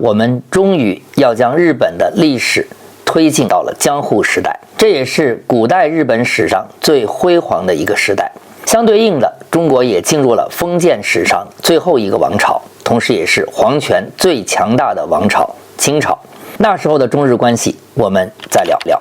我们终于要将日本的历史推进到了江户时代，这也是古代日本史上最辉煌的一个时代。相对应的，中国也进入了封建史上最后一个王朝，同时也是皇权最强大的王朝——清朝。那时候的中日关系，我们再聊聊。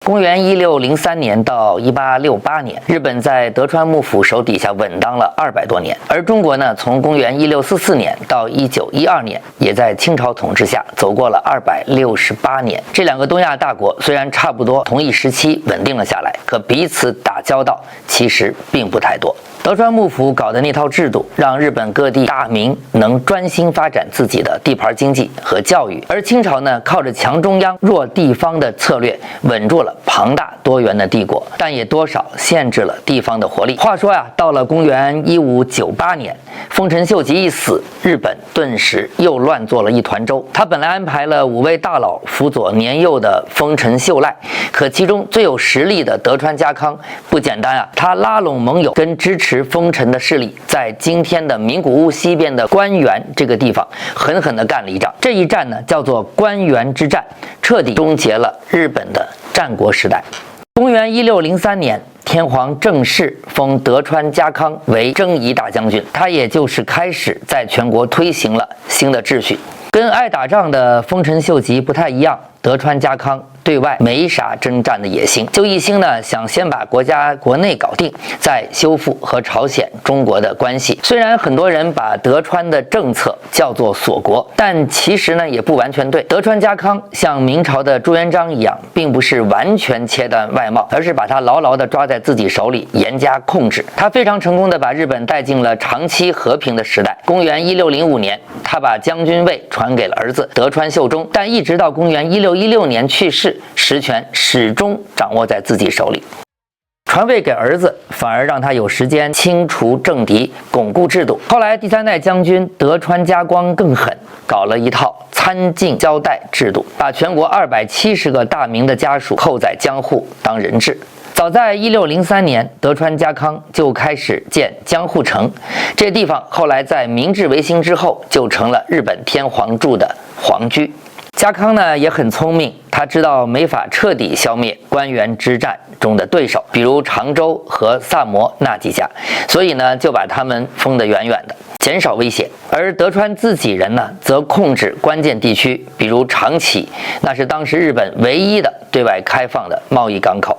公元1603年到1868年，日本在德川幕府手底下稳当了200多年，而中国呢，从公元1644年到1912年，也在清朝统治下走过了268年。这两个东亚大国虽然差不多同一时期稳定了下来，可彼此打交道其实并不太多。德川幕府搞的那套制度，让日本各地大民能专心发展自己的地盘经济和教育，而清朝呢，靠着强中央弱地方的策略，稳住了庞大多元的帝国，但也多少限制了地方的活力。话说呀，到了公元1598年，丰臣秀吉一死，日本顿时又乱作了一团粥。他本来安排了5位大佬辅佐年幼的丰臣秀赖，可其中最有实力的德川家康不简单啊，他拉拢盟友跟支持丰臣的势力，在今天的名古屋西边的关原这个地方狠狠地干了一仗。这一战呢，叫做关原之战，彻底终结了日本的战国时代。公元1603年，天皇正式封德川家康为征夷大将军，他也就是开始在全国推行了新的秩序。跟爱打仗的丰臣秀吉不太一样，德川家康对外没啥征战的野心，就一心呢想先把国家国内搞定，再修复和朝鲜、中国的关系。虽然很多人把德川的政策叫做锁国，但其实呢也不完全对。德川家康像明朝的朱元璋一样，并不是完全切断外贸，而是把它牢牢地抓在自己手里，严加控制。他非常成功地把日本带进了长期和平的时代。公元1605年，他把将军位传给了儿子德川秀忠，但一直到公元1616年去世，实权始终掌握在自己手里。传位给儿子，反而让他有时间清除政敌，巩固制度。后来第3代将军德川家光更狠，搞了一套参境交代制度，把全国270个大名的家属扣在江户当人质。早在1603年，德川家康就开始建江户城，这地方后来在明治维新之后，就成了日本天皇住的皇居。家康呢也很聪明，他知道没法彻底消灭关原之战中的对手，比如常州和萨摩那几家，所以呢就把他们封得远远的，减少威胁。而德川自己人呢，则控制关键地区，比如长崎，那是当时日本唯一的对外开放的贸易港口。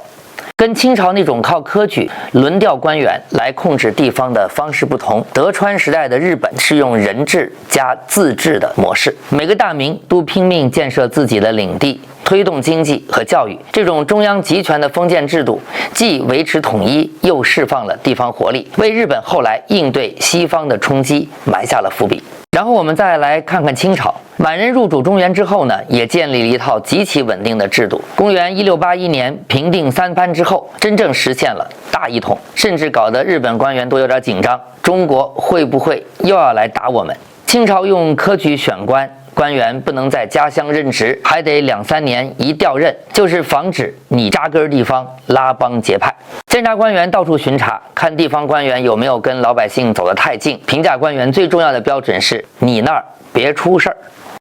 跟清朝那种靠科举轮调官员来控制地方的方式不同，德川时代的日本是用人治加自治的模式，每个大名都拼命建设自己的领地，推动经济和教育。这种中央集权的封建制度，既维持统一，又释放了地方活力，为日本后来应对西方的冲击埋下了伏笔。然后我们再来看看清朝，满人入主中原之后呢，也建立了一套极其稳定的制度。公元1681年平定三藩之后，真正实现了大一统，甚至搞得日本官员都有点紧张，中国会不会又要来打我们？清朝用科举选官，官员不能在家乡任职，还得2、3年一调任，就是防止你扎根地方拉帮结派。监察官员到处巡查，看地方官员有没有跟老百姓走得太近。评价官员最重要的标准是你那儿别出事儿。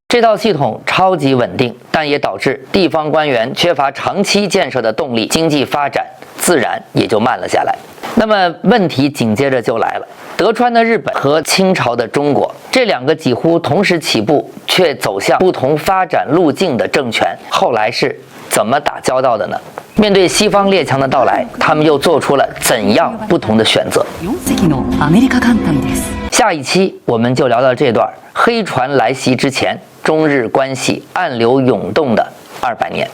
这套系统超级稳定，但也导致地方官员缺乏长期建设的动力，经济发展自然也就慢了下来。那么问题紧接着就来了，德川的日本和清朝的中国，这两个几乎同时起步却走向不同发展路径的政权，后来是怎么打交道的呢？面对西方列强的到来，他们又做出了怎样不同的选择？下一期我们就聊到这段黑船来袭之前，中日关系暗流涌动的200年。